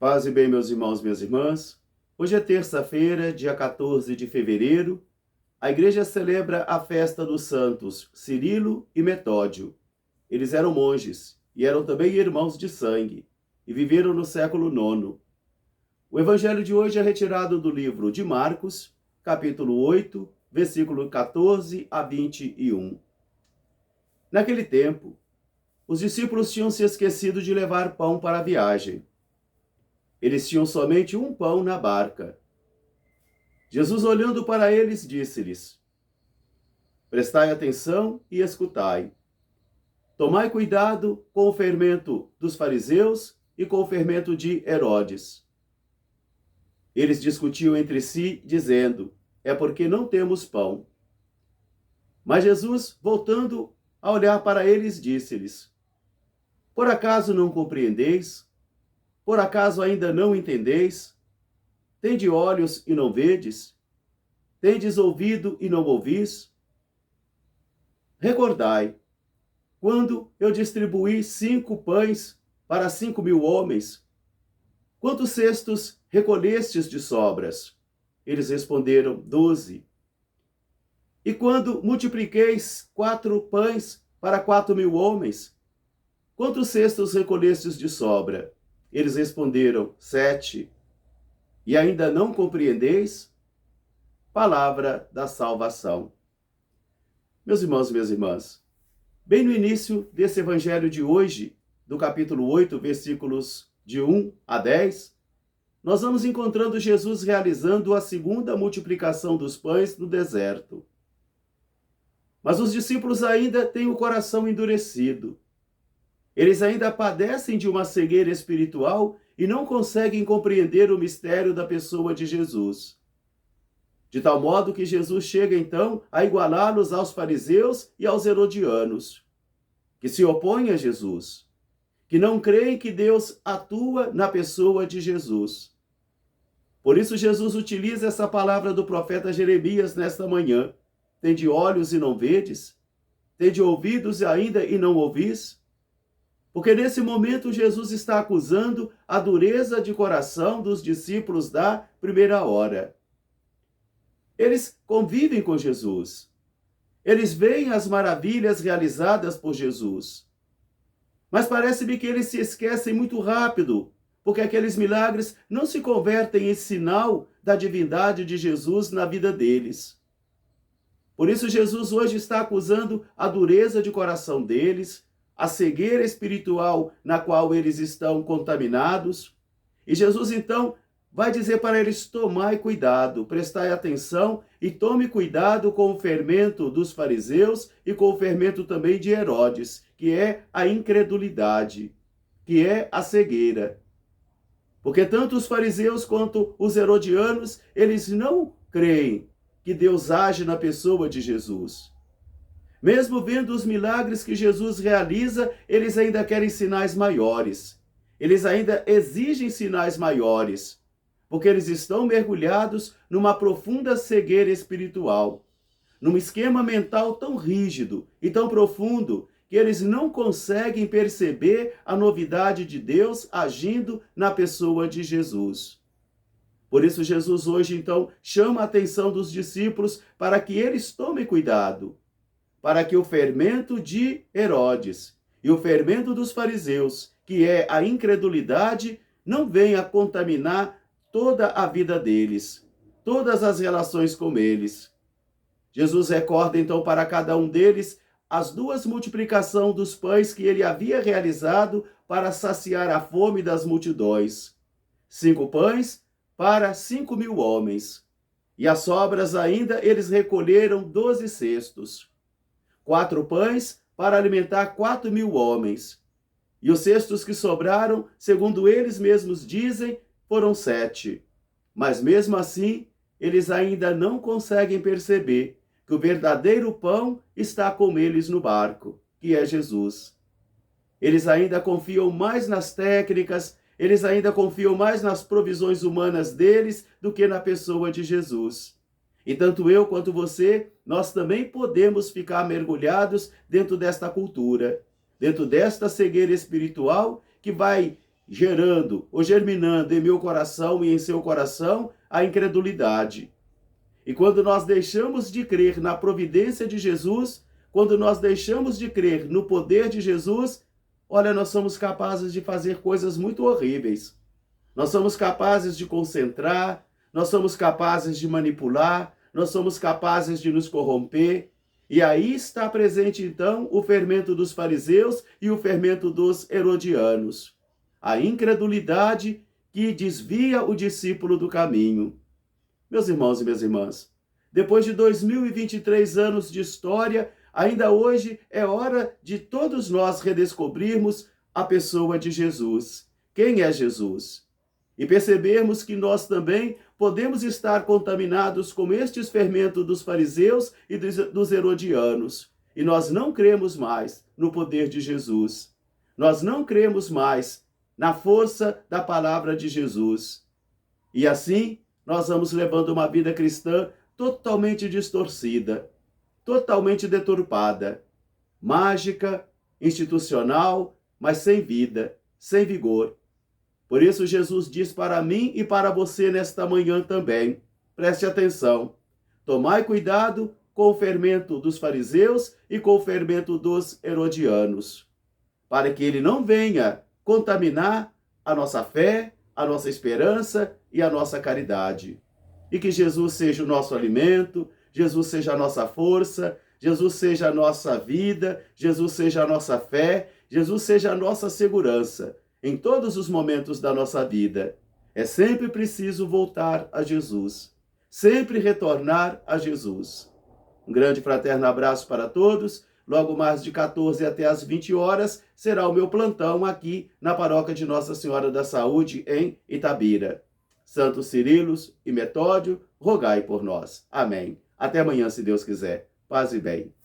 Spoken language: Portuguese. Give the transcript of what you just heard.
Paz e bem, meus irmãos, minhas irmãs. Hoje é terça-feira, dia 14 de fevereiro. A igreja celebra a festa dos santos Cirilo e Metódio. Eles eram monges e eram também irmãos de sangue e viveram no século IX. O evangelho de hoje é retirado do livro de Marcos, capítulo 8, versículo 14 a 21. Naquele tempo, os discípulos tinham se esquecido de levar pão para a viagem. Eles tinham somente um pão na barca. Jesus, olhando para eles, disse-lhes: Prestai atenção e escutai. Tomai cuidado com o fermento dos fariseus e com o fermento de Herodes. Eles discutiam entre si, dizendo: É porque não temos pão. Mas Jesus, voltando a olhar para eles, disse-lhes: Por acaso não compreendeis? Por acaso ainda não entendeis? Tende olhos e não vedes? Tendes ouvido e não ouvis? Recordai, quando eu distribuí 5 pães para 5.000 homens, quantos cestos recolhestes de sobras? Eles responderam: 12. E quando multipliqueis 4 pães para 4.000 homens, quantos cestos recolhestes de sobra? Eles responderam: 7. E ainda não compreendeis? Palavra da salvação. Meus irmãos e minhas irmãs, bem no início desse evangelho de hoje, do capítulo 8, versículos de 1 a 10, nós vamos encontrando Jesus realizando a segunda multiplicação dos pães no deserto. Mas os discípulos ainda têm o coração endurecido. Eles ainda padecem de uma cegueira espiritual e não conseguem compreender o mistério da pessoa de Jesus. De tal modo que Jesus chega então a igualá-los aos fariseus e aos herodianos, que se opõem a Jesus, que não creem que Deus atua na pessoa de Jesus. Por isso Jesus utiliza essa palavra do profeta Jeremias nesta manhã: Tende olhos e não vedes? Tende ouvidos ainda e não ouvis? Porque nesse momento Jesus está acusando a dureza de coração dos discípulos da primeira hora. Eles convivem com Jesus. Eles veem as maravilhas realizadas por Jesus. Mas parece-me que eles se esquecem muito rápido, porque aqueles milagres não se convertem em sinal da divindade de Jesus na vida deles. Por isso Jesus hoje está acusando a dureza de coração deles, a cegueira espiritual na qual eles estão contaminados. E Jesus, então, vai dizer para eles: tomai cuidado, prestai atenção e tome cuidado com o fermento dos fariseus e com o fermento também de Herodes, que é a incredulidade, que é a cegueira. Porque tanto os fariseus quanto os herodianos, eles não creem que Deus age na pessoa de Jesus. Mesmo vendo os milagres que Jesus realiza, eles ainda querem sinais maiores. Eles ainda exigem sinais maiores, porque eles estão mergulhados numa profunda cegueira espiritual, num esquema mental tão rígido e tão profundo que eles não conseguem perceber a novidade de Deus agindo na pessoa de Jesus. Por isso Jesus hoje, então, chama a atenção dos discípulos para que eles tomem cuidado, para que o fermento de Herodes e o fermento dos fariseus, que é a incredulidade, não venha contaminar toda a vida deles, todas as relações com eles. Jesus recorda então para cada um deles as 2 multiplicações dos pães que ele havia realizado para saciar a fome das multidões. 5 pães para 5.000 homens. E as sobras ainda eles recolheram 12 cestos. 4 pães para alimentar 4.000 homens. E os cestos que sobraram, segundo eles mesmos dizem, foram 7. Mas mesmo assim, eles ainda não conseguem perceber que o verdadeiro pão está com eles no barco, que é Jesus. Eles ainda confiam mais nas técnicas, eles ainda confiam mais nas provisões humanas deles do que na pessoa de Jesus. E tanto eu quanto você, nós também podemos ficar mergulhados dentro desta cultura, dentro desta cegueira espiritual que vai gerando ou germinando em meu coração e em seu coração a incredulidade. E quando nós deixamos de crer na providência de Jesus, quando nós deixamos de crer no poder de Jesus, olha, nós somos capazes de fazer coisas muito horríveis. Nós somos capazes de concentrar, nós somos capazes de manipular, nós somos capazes de nos corromper. E aí está presente, então, o fermento dos fariseus e o fermento dos herodianos. A incredulidade que desvia o discípulo do caminho. Meus irmãos e minhas irmãs, depois de 2023 anos de história, ainda hoje é hora de todos nós redescobrirmos a pessoa de Jesus. Quem é Jesus? E percebermos que nós também podemos estar contaminados com estes fermentos dos fariseus e dos herodianos. E nós não cremos mais no poder de Jesus. Nós não cremos mais na força da palavra de Jesus. E assim, nós vamos levando uma vida cristã totalmente distorcida, totalmente deturpada, mágica, institucional, mas sem vida, sem vigor. Por isso Jesus diz para mim e para você nesta manhã também, preste atenção, tomai cuidado com o fermento dos fariseus e com o fermento dos herodianos, para que ele não venha contaminar a nossa fé, a nossa esperança e a nossa caridade. E que Jesus seja o nosso alimento, Jesus seja a nossa força, Jesus seja a nossa vida, Jesus seja a nossa fé, Jesus seja a nossa segurança em todos os momentos da nossa vida. É sempre preciso voltar a Jesus, sempre retornar a Jesus. Um grande fraterno abraço para todos. Logo mais de 14 até as 20 horas será o meu plantão aqui na paróquia de Nossa Senhora da Saúde, em Itabira. Santos Cirilos e Metódio, rogai por nós. Amém. Até amanhã, se Deus quiser. Paz e bem.